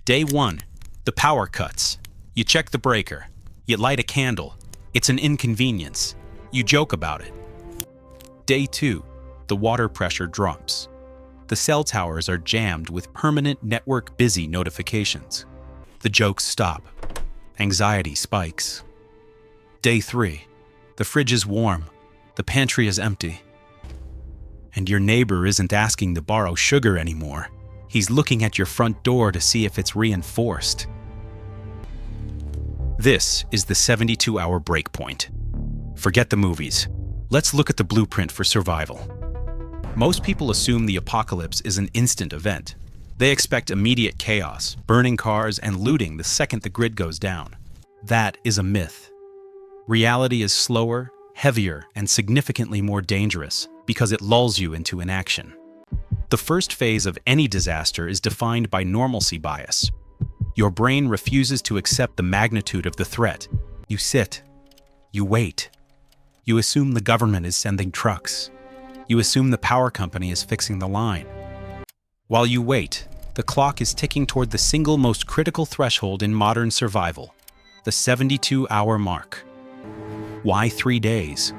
Day 1. The power cuts. You check the breaker. You light a candle. It's an inconvenience. You joke about it. Day 2. The water pressure drops. The cell towers are jammed with permanent network busy notifications. The jokes stop. Anxiety spikes. Day 3. The fridge is warm. The pantry is empty. And your neighbor isn't asking to borrow sugar anymore. He's looking at your front door to see if it's reinforced. This is the 72-hour breakpoint. Forget the movies. Let's look at the blueprint for survival. Most people assume the apocalypse is an instant event. They expect immediate chaos, burning cars, and looting the second the grid goes down. That is a myth. Reality is slower, heavier, and significantly more dangerous because it lulls you into inaction. The first phase of any disaster is defined by normalcy bias. Your brain refuses to accept the magnitude of the threat. You sit. You wait. You assume the government is sending trucks. You assume the power company is fixing the line. While you wait, the clock is ticking toward the single most critical threshold in modern survival, the 72-hour mark. Why 3 days?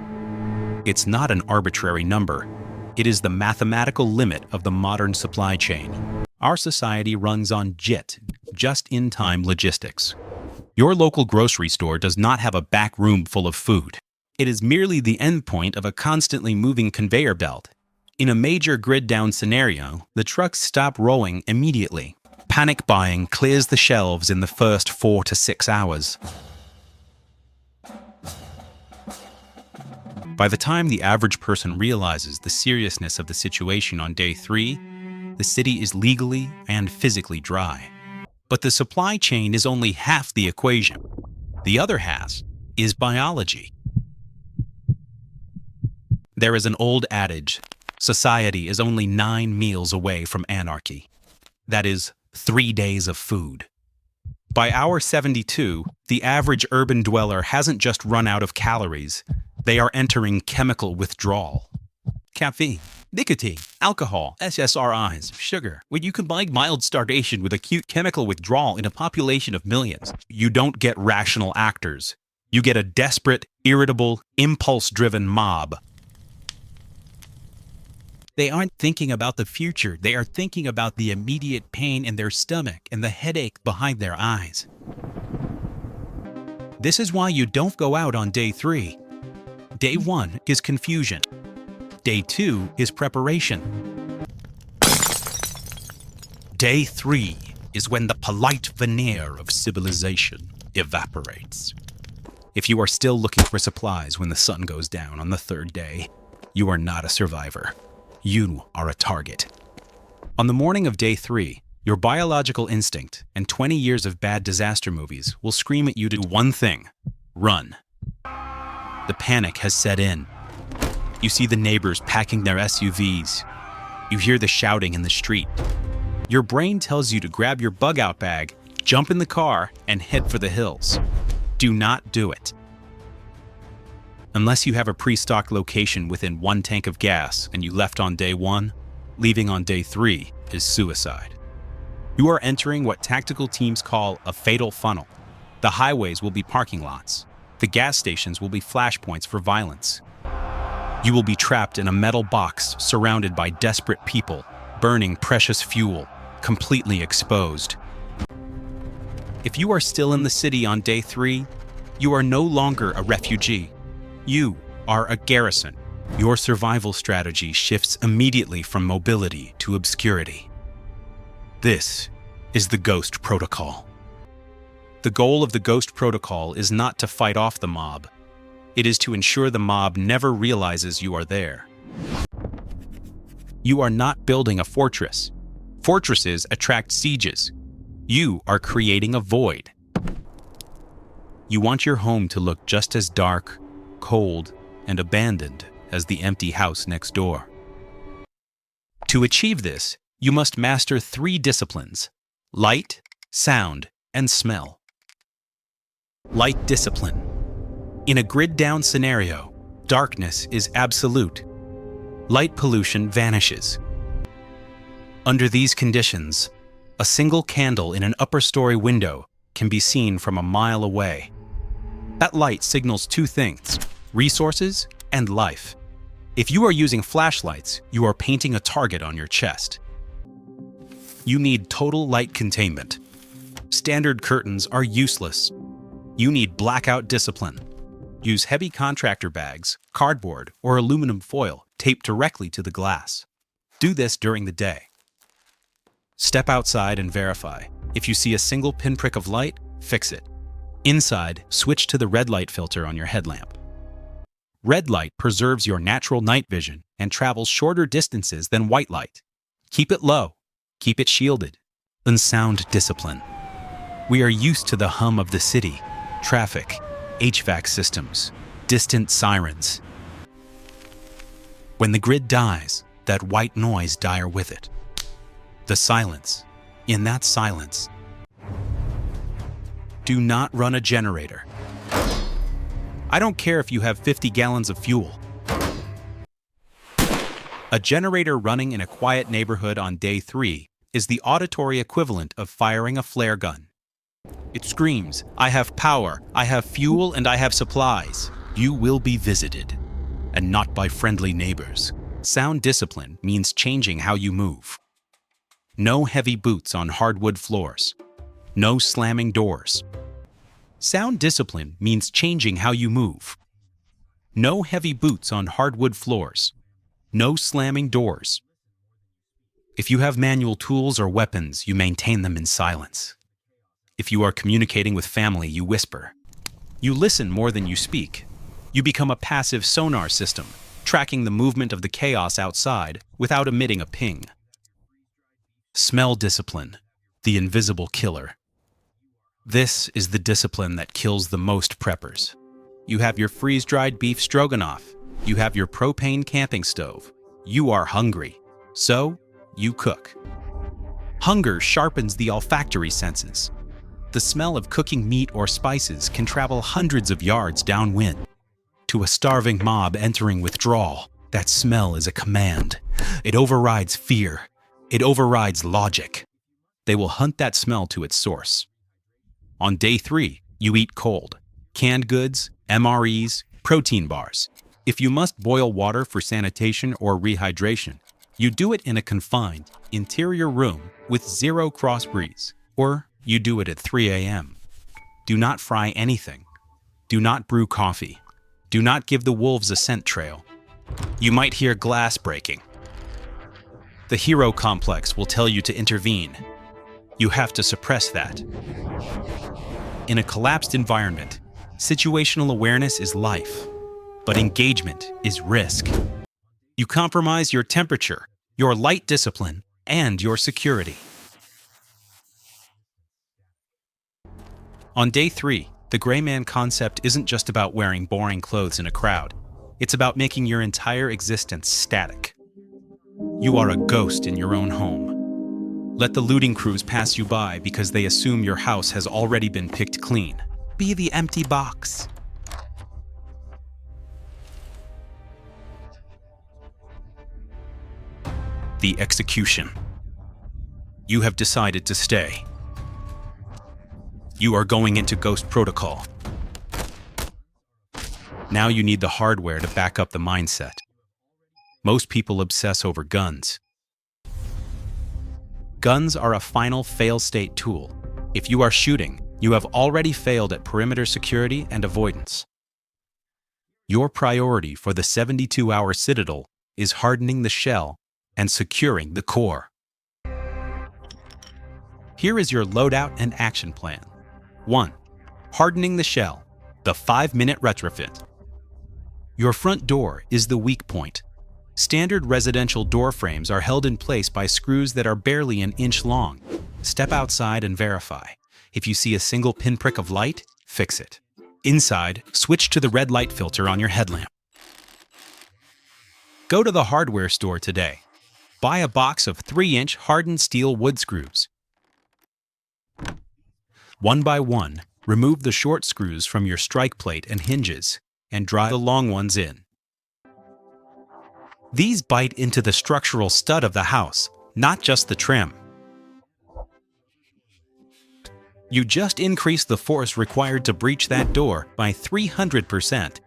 It's not an arbitrary number. It is the mathematical limit of the modern supply chain. Our society runs on JIT, just-in-time logistics. Your local grocery store does not have a back room full of food. It is merely the endpoint of a constantly moving conveyor belt. In a major grid-down scenario, the trucks stop rolling immediately. Panic buying clears the shelves in the first 4 to 6 hours. By the time the average person realizes the seriousness of the situation on day 3, the city is legally and physically dry. But the supply chain is only half the equation. The other half is biology. There is an old adage, society is only 9 meals away from anarchy. That is 3 days of food. By hour 72, the average urban dweller hasn't just run out of calories. They are entering chemical withdrawal. Caffeine, nicotine, alcohol, SSRIs, sugar. When you combine mild starvation with acute chemical withdrawal in a population of millions, you don't get rational actors. You get a desperate, irritable, impulse-driven mob. They aren't thinking about the future. They are thinking about the immediate pain in their stomach and the headache behind their eyes. This is why you don't go out on day 3. Day 1 is confusion. Day 2 is preparation. Day 3 is when the polite veneer of civilization evaporates. If you are still looking for supplies when the sun goes down on the 3rd day, you are not a survivor. You are a target. On the morning of day 3, your biological instinct and 20 years of bad disaster movies will scream at you to do one thing: run. The panic has set in. You see the neighbors packing their SUVs. You hear the shouting in the street. Your brain tells you to grab your bug-out bag, jump in the car, and head for the hills. Do not do it. Unless you have a pre-stocked location within 1 tank of gas and you left on day 1, leaving on day 3 is suicide. You are entering what tactical teams call a fatal funnel. The highways will be parking lots. The gas stations will be flashpoints for violence. You will be trapped in a metal box surrounded by desperate people, burning precious fuel, completely exposed. If you are still in the city on day 3, you are no longer a refugee. You are a garrison. Your survival strategy shifts immediately from mobility to obscurity. This is the Ghost Protocol. The goal of the Ghost Protocol is not to fight off the mob. It is to ensure the mob never realizes you are there. You are not building a fortress. Fortresses attract sieges. You are creating a void. You want your home to look just as dark, cold, and abandoned as the empty house next door. To achieve this, you must master 3 disciplines: light, sound, and smell. Light discipline. In a grid-down scenario, darkness is absolute. Light pollution vanishes. Under these conditions, A single candle in an upper-story window can be seen from a mile away. That light signals two things: resources and life. If you are using flashlights, you are painting a target on your chest. You need total light containment. Standard curtains are useless. You need blackout discipline. Use heavy contractor bags, cardboard, or aluminum foil taped directly to the glass. Do this during the day. Step outside and verify. If you see a single pinprick of light, fix it. Inside, switch to the red light filter on your headlamp. Red light preserves your natural night vision and travels shorter distances than white light. Keep it low. Keep it shielded. Sound discipline. We are used to the hum of the city, traffic, HVAC systems, distant sirens. When the grid dies, that white noise dies with it. The silence. In that silence, do not run a generator. I don't care if you have 50 gallons of fuel. A generator running in a quiet neighborhood on day 3 is the auditory equivalent of firing a flare gun. It screams, "I have power, I have fuel, and I have supplies." You will be visited, and not by friendly neighbors. Sound discipline means changing how you move. No heavy boots on hardwood floors. No slamming doors. Sound discipline means changing how you move. No heavy boots on hardwood floors. No slamming doors. If you have manual tools or weapons, you maintain them in silence. If you are communicating with family, you whisper. You listen more than you speak. You become a passive sonar system, tracking the movement of the chaos outside without emitting a ping. Smell discipline, the invisible killer. This is the discipline that kills the most preppers. You have your freeze-dried beef stroganoff. You have your propane camping stove. You are hungry, so you cook. Hunger sharpens the olfactory senses. The smell of cooking meat or spices can travel hundreds of yards downwind. To a starving mob entering withdrawal, that smell is a command. It overrides fear. It overrides logic. They will hunt that smell to its source. On day 3, you eat cold. Canned goods, MREs, protein bars. If you must boil water for sanitation or rehydration, you do it in a confined, interior room with 0 cross breeze, or you do it at 3 a.m. Do not fry anything. Do not brew coffee. Do not give the wolves a scent trail. You might hear glass breaking. The hero complex will tell you to intervene. You have to suppress that. In a collapsed environment, situational awareness is life, but engagement is risk. You compromise your temperature, your light discipline, and your security. On day 3, the gray man concept isn't just about wearing boring clothes in a crowd. It's about making your entire existence static. You are a ghost in your own home. Let the looting crews pass you by because they assume your house has already been picked clean. Be the empty box. The execution. You have decided to stay. You are going into Ghost Protocol. Now you need the hardware to back up the mindset. Most people obsess over guns. Guns are a final fail-state tool. If you are shooting, you have already failed at perimeter security and avoidance. Your priority for the 72-hour citadel is hardening the shell and securing the core. Here is your loadout and action plan. 1. Hardening the shell, the 5-minute retrofit. Your front door is the weak point. Standard residential door frames are held in place by screws that are barely an inch long. Step outside and verify. If you see a single pinprick of light, fix it. Inside, switch to the red light filter on your headlamp. Go to the hardware store today. Buy a box of 3-inch hardened steel wood screws. One by one, remove the short screws from your strike plate and hinges, and drive the long ones in. These bite into the structural stud of the house, not just the trim. You just increase the force required to breach that door by 300%.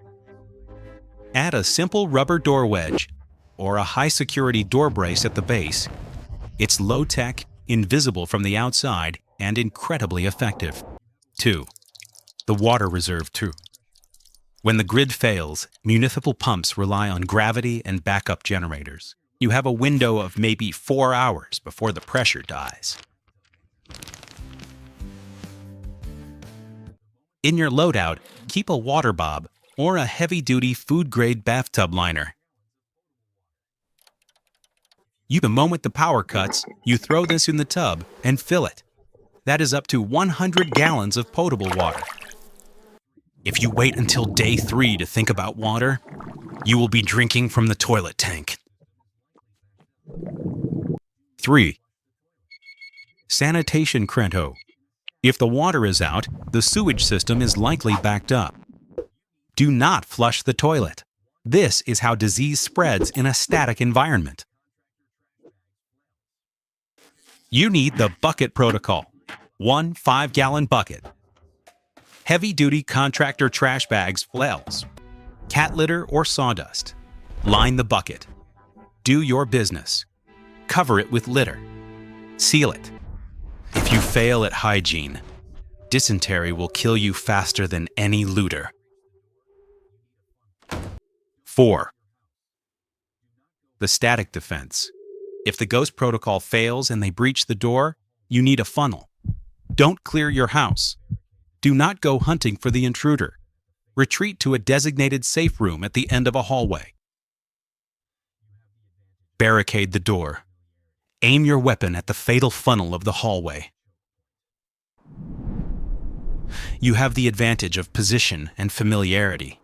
Add a simple rubber door wedge or a high-security door brace at the base. It's low-tech, invisible from the outside, and incredibly effective. 2. The water reserve too. When the grid fails, municipal pumps rely on gravity and backup generators. You have a window of maybe 4 hours before the pressure dies. In your loadout, keep a water bob or a heavy-duty food-grade bathtub liner. The moment the power cuts, you throw this in the tub and fill it. That is up to 100 gallons of potable water. If you wait until day 3 to think about water, you will be drinking from the toilet tank. 3. Sanitation Crento. If the water is out, the sewage system is likely backed up. Do not flush the toilet. This is how disease spreads in a static environment. You need the bucket protocol. 1 5-gallon bucket. Heavy-duty contractor trash bags, flails, cat litter or sawdust. Line the bucket. Do your business. Cover it with litter. Seal it. If you fail at hygiene, dysentery will kill you faster than any looter. 4. The static defense. If the ghost protocol fails and they breach the door, you need a funnel. Don't clear your house. Do not go hunting for the intruder. Retreat to a designated safe room at the end of a hallway. Barricade the door. Aim your weapon at the fatal funnel of the hallway. You have the advantage of position and familiarity.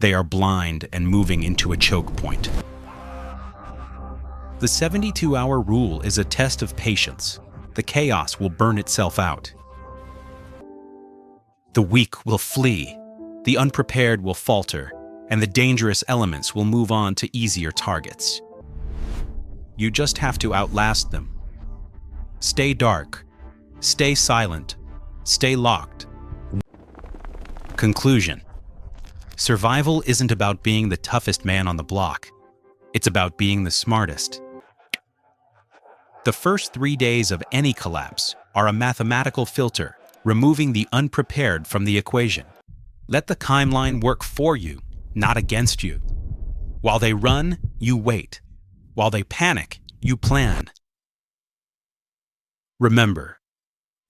They are blind and moving into a choke point. The 72-hour rule is a test of patience. The chaos will burn itself out. The weak will flee, the unprepared will falter, and the dangerous elements will move on to easier targets. You just have to outlast them. Stay dark, stay silent, stay locked. Conclusion. Survival isn't about being the toughest man on the block. It's about being the smartest. The first 3 days of any collapse are a mathematical filter, removing the unprepared from the equation. Let the timeline work for you, not against you. While they run, you wait. While they panic, you plan. Remember,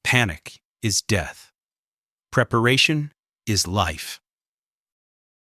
panic is death. Preparation is life.